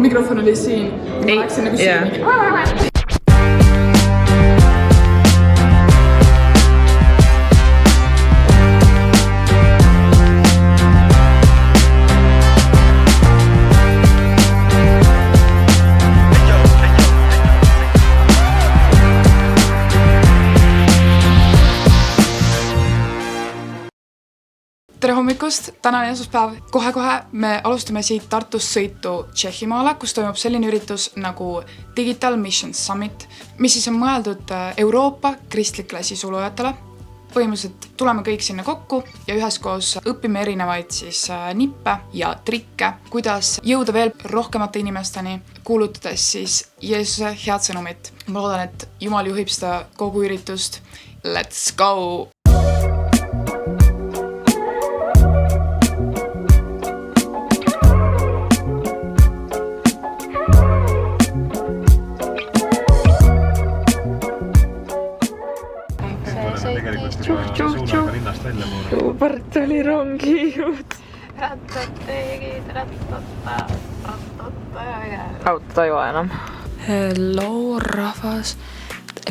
Mikrofon oli siin. Ei, ma läksin nagu siin mingi... Tere hommikust, täna on esmaspäev. Kohe-kohe me alustame siit Tartust sõitu Tšehhimaale, kus toimub selline üritus nagu Digital Mission Summit, mis siis on mõeldud Euroopa kristlikele sisulojatele. Põhimõtteliselt tuleme kõik sinna kokku ja üheskoos õpime erinevaid siis nippe ja trikke, kuidas jõuda veel rohkemate inimesteni, kuulutades siis Jeesuse head sõnumit. Ma loodan, et Jumal juhib seda kogu üritust. Let's go! Part oli rongijuht. Auto ei vaja enam. Hello rahvas.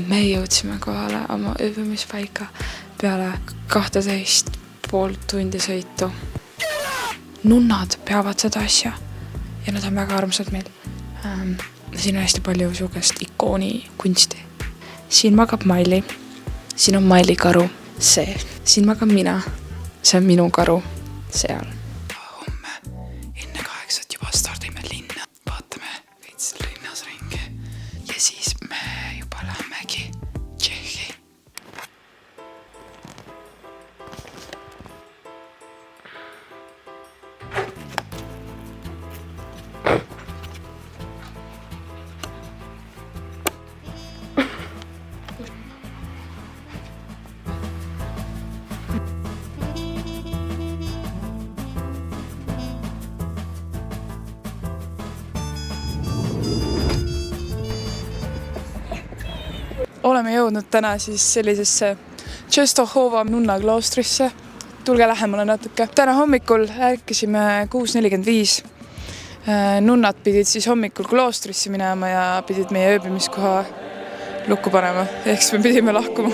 Me jõudsime kohale oma ööbimispaika peale 12,5 tundi sõitu. Nunnad peavad seda asja ja nad on väga armsad meil. Siin on hästi palju sugust ikooni kunsti. Siin magab Maili. Siin on Maili karu. See. Siin magab mina. See on minu karu. Seal. Homme enne 8 juba stardime linna. Vaatame veits linnas ringi. Ja siis me juba lähmegi Tšehhi. Oleme jõudnud täna siis sellisesse Częstochowa nunna kloostrisse. Tulge lähemale natuke. Täna hommikul ärkasime 6:45. Nunnad pidid siis hommikul kloostrisse minema ja pidid meie ööbimiskoha lukku panema. Ehk siis me pidime lahkuma.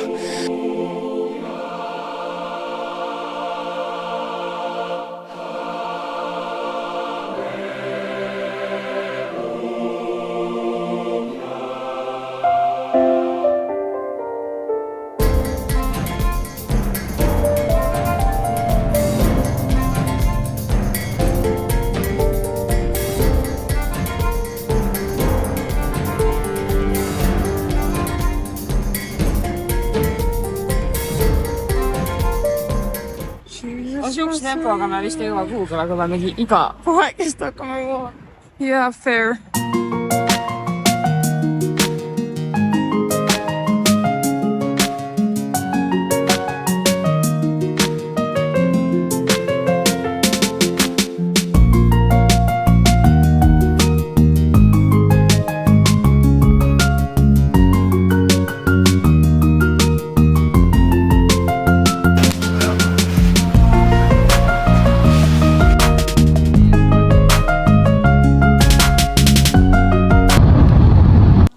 Siukse tempoga me vist ei jõua kuhugi, aga me mingi iga poegest hakkame jõua. Yeah, fair.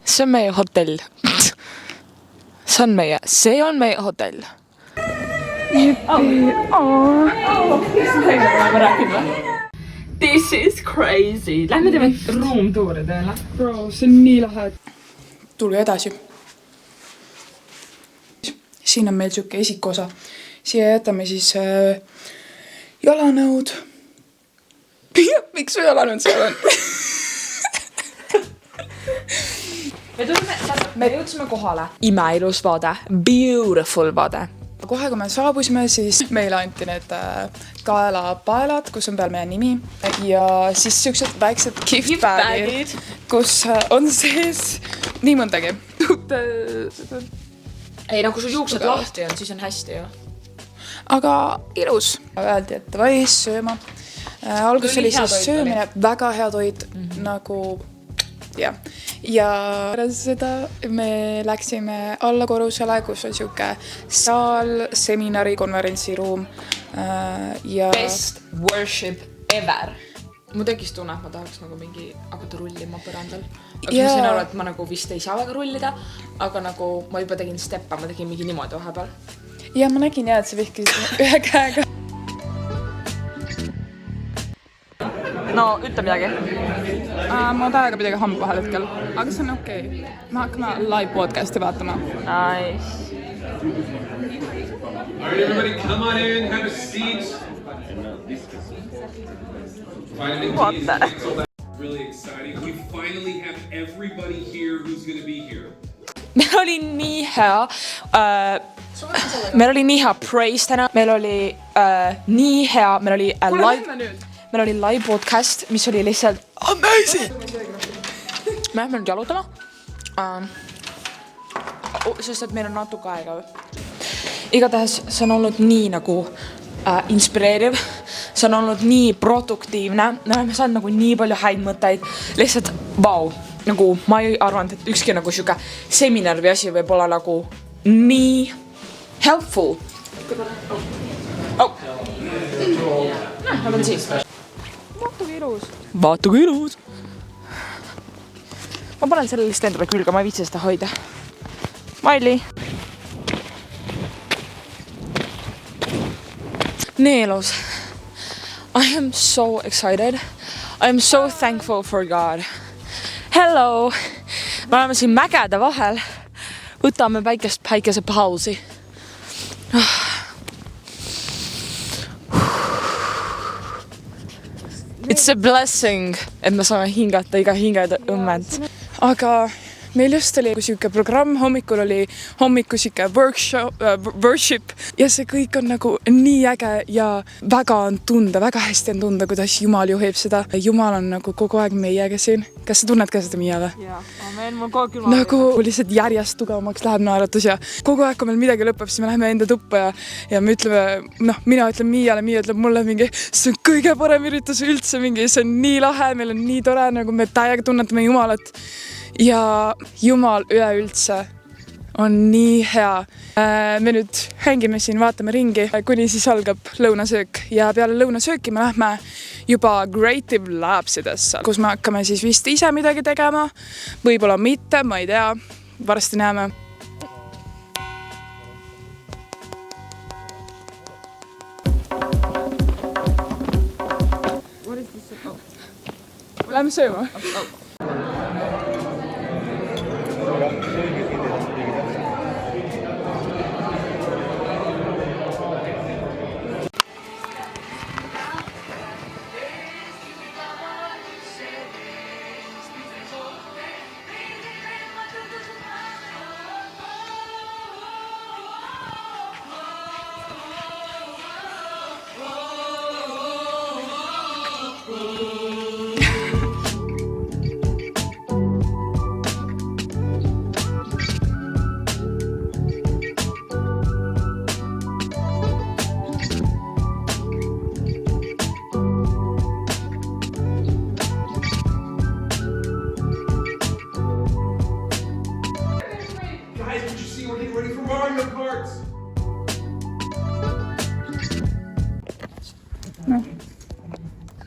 See on meie hotell. See on meie hotell. This is crazy. Lähme teeme room tour'i teile. Bro, see on nii lahe. Tulge edasi. Siin on meil siuke esikosa. Siia jätame siis jalanõud. Miks su jalanõud seal on? Me jõudsime kohale. Imeilus vaade. Beautiful vaade. Kohe kui me saabusime, siis meile anti need kaelapaelad, kus on peal meie nimi. Ja siis siuksed väiksed gift-bagid, kus on sees nii mõndagi. Ei, kui su juuksed lahti on, siis on hästi ju. Aga ilus. Öeldi, et vai sööma. Algus oli siis söömine, väga hea toit, nagu... Ja pärast seda me läksime alla korrusele, kus on siuke saal, seminari, konverentsiruum. Ja... Best worship ever. mu tekkis tunne, et ma tahaks nagu mingi hakata rullima põrandal. Aga ma sain aru, et ma nagu vist ei saa väga rullida, aga nagu ma juba tegin steppa, ma tegin mingi niimoodi vahepeal. Ja ma nägin et sa vihkisid ühe käega. No, ütle midagi. Ma täiega pidagi hamba vahel hetkel, aga see on okei. Me hakkame live podcasti vaatama. Nice. All right, everybody, come on in, have a seat. What the? Really exciting. We finally have everybody here who's going to be here. Meil oli nii hea, meil oli nii hea praise täna, meil oli nii hea, meil oli live podcast, mis oli lihtsalt amazing. Me lähme nüüd jalutama, sest et meil on natuke aega. Igatahes see on olnud nii nagu inspireeriv, see on olnud nii produktiivne, me oleme saanud nagu nii palju häid mõtteid, lihtsalt vau, nagu ma ei arvanud, et ükski nagu siuke seminar või asi võib olla nagu nii helpful. Olen siis. Vaatuge ilus. Ma panen selle lihtsalt endale külge, ma ei viitsi seda hoida. Maili. Nii elus. I am so excited. I am so thankful for God. Hello. Me oleme siin mägede vahel. Võtame päikese pausi. It's a blessing, et me saame hingata iga hingede õmmet. Aga meil just oli siuke programm, hommikul oli siuke worship ja see kõik on nagu nii äge ja väga hästi on tunda, kuidas Jumal juhib seda. Jumal on nagu kogu aeg meiega siin. Kas sa tunned ka seda Miia või? Jaa, amen, mul kogu aeg nagu lihtsalt järjest tugevamaks läheb naeratus ja kogu aeg, kui meil midagi lõpeb, siis me läheme enda tuppa ja me ütleme, mina ütlen Miiale, Miia ütleb mulle mingi, see on kõige parem üritus üldse mingi, see on nii lahe, meil on nii tore, nagu me täiega tunnetame Jumalat. Ja Jumal üleüldse on nii hea. Me nüüd hängime siin, vaatame ringi, kuni siis algab lõunasöök ja peale lõunasööki me lähme juba Creative Labsidesse, kus me hakkame siis vist ise midagi tegema. Võib-olla mitte, ma ei tea, varsti näeme. Lähme sööma.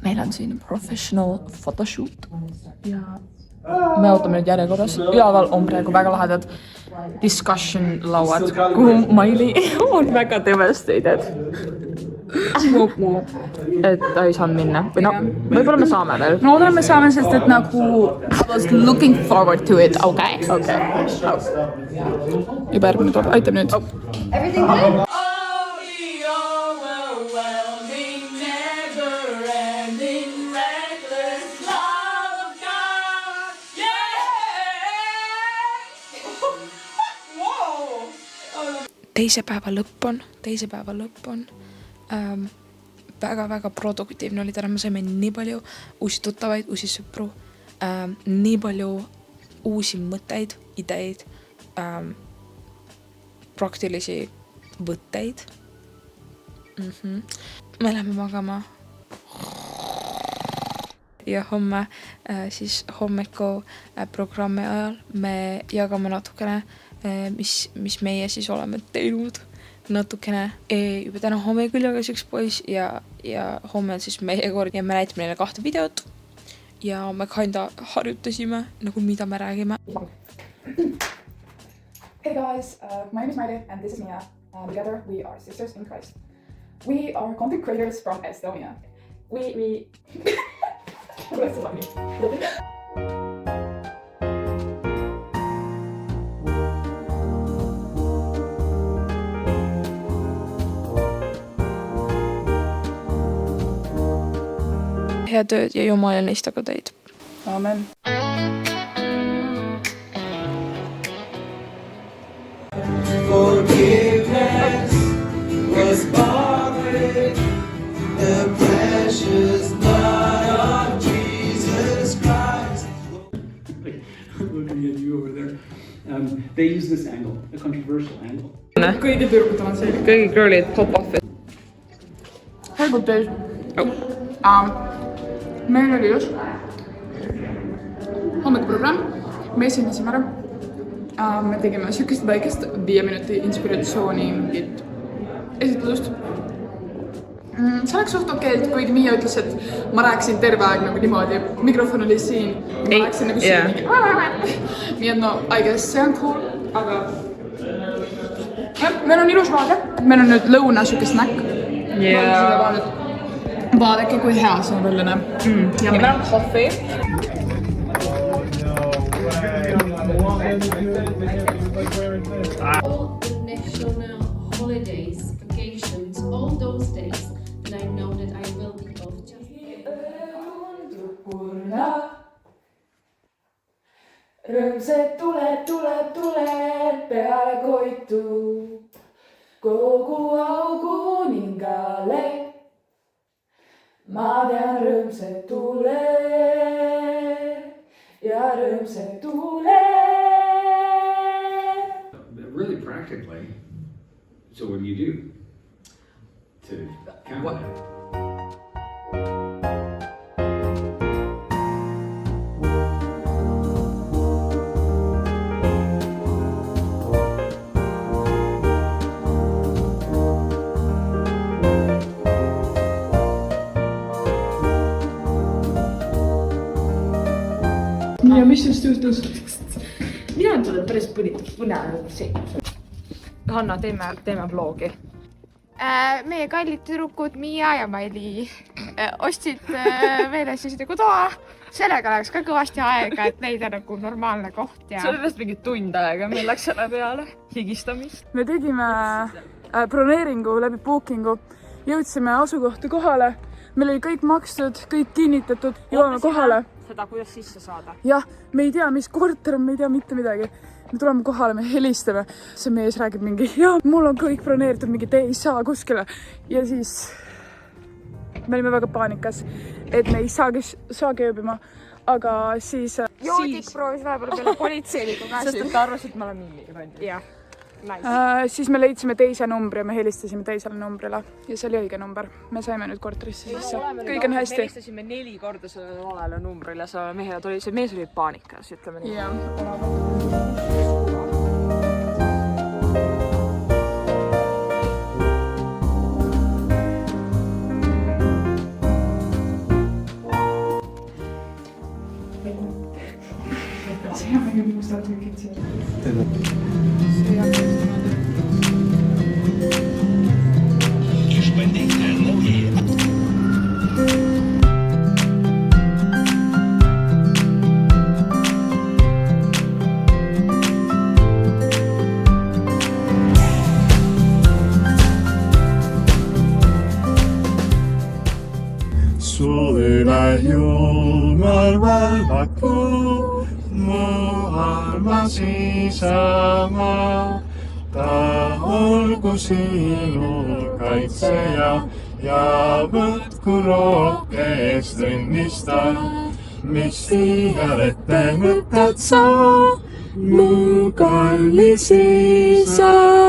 Meil on siin professional photoshoot ja me ootame nüüd järjekorras. Üleval on praegu väga lahedad discussion lauad, kuhu Maili on väga devastated. Et ta ei saanud minna. Või no, võib-olla me saame veel. No oodame me saame, sest et nagu I was looking forward to it, okay? Juba järgmine tuleb, aitab nüüd. Everything good? Teise päeva lõpp on väga-väga produktiivne oli täna, me saime nii palju uusi tuttavaid, uusi sõpru, nii palju uusi mõtteid, ideid, praktilisi võtteid. Me läheme magama ja homme siis hommiku programmi ajal me jagame natukene mis meie siis oleme teinud, natukene. Juba täna hommikul jagas üks poiss ja homme on siis meie kord ja me näitame neile 2 videot. Ja me kinda harjutasime, nagu mida me räägime. Hey guys, my name is Maire and this is Mia. Together we are sisters in Christ. We are content creators from Estonia. We... Hea tööd ja Jumal neist aga teid. Amen. Forgiveness was bought with the precious blood of Jesus Christ. Looking at you over there. They use this angle, a controversial angle. Kõigi tüürgud on selline. Kõigi girlid pop off. Hey good days. Meil oli just hommikuprogramm, me esinesime ära. Me tegime sükest väikest 5 minuti inspiratsiooni mingit esitlust. See oleks suht okei, kuigi Miia ütles, et ma rääkisin terve aeg nagu niimoodi, mikrofon oli siin, ma rääkisin nagu siin mingi. Nii et no, I guess see on cool, aga meil on ilus vaade, meil on nüüd lõuna sükest näkk. Vaadake, kui hea see on välja näeb. Ja meil on kohvi. All the national holidays, vacations, all those days, and I know that I will be off just. Rõõmsed tuleb peale koitu kogu auguningale. Ma tean rõõmsed tule ja rõõmsed tule. Really practically, so what do you do to count that? Ja mis just juhtus? Mina on tulnud päris põnev see. Hanna, teeme vlogi. Meie kallid tüdrukud Miia ja Maili ostsid meile siis nagu toa. Sellega läks ka kõvasti aega, et leida nagu normaalne koht. See oli vist mingi tund aega, meil läks selle peale higistamist. Me tegime broneeringu läbi bookingu, jõudsime asukohta kohale. Meil oli kõik makstud, kõik kinnitatud, jõuame kohale. Seda, kuidas sisse saada. Jah, me ei tea, mis korter on, me ei tea mitte midagi. Me tuleme kohale, me helistame. See mees räägib mingi, ja mul on kõik broneeritud, mingi te ei saa kuskile. Ja siis me olime väga paanikas, et me ei saagi ööbima. Aga siis... Joodik proovis vahepeal peale politseiliku käsi. Sest et ta arvas, et ma olen mingi. Jah. Siis me leidsime teise numbri ja me helistasime teisele numbrile. Ja see oli õige number. Me saime nüüd korterisse sisse. Kõik on hästi. Me helistasime 4 korda sellele valele numbrile. See mees oli paanikas, ütleme nii. See on mingi mustad tükid seal. Sulle Jumal valvattu, mu armas Isama. Ta olgu sinu kaitseja ja võtku rohkest õnnista, mis igal ette mõtled sa, mu kallis Isa.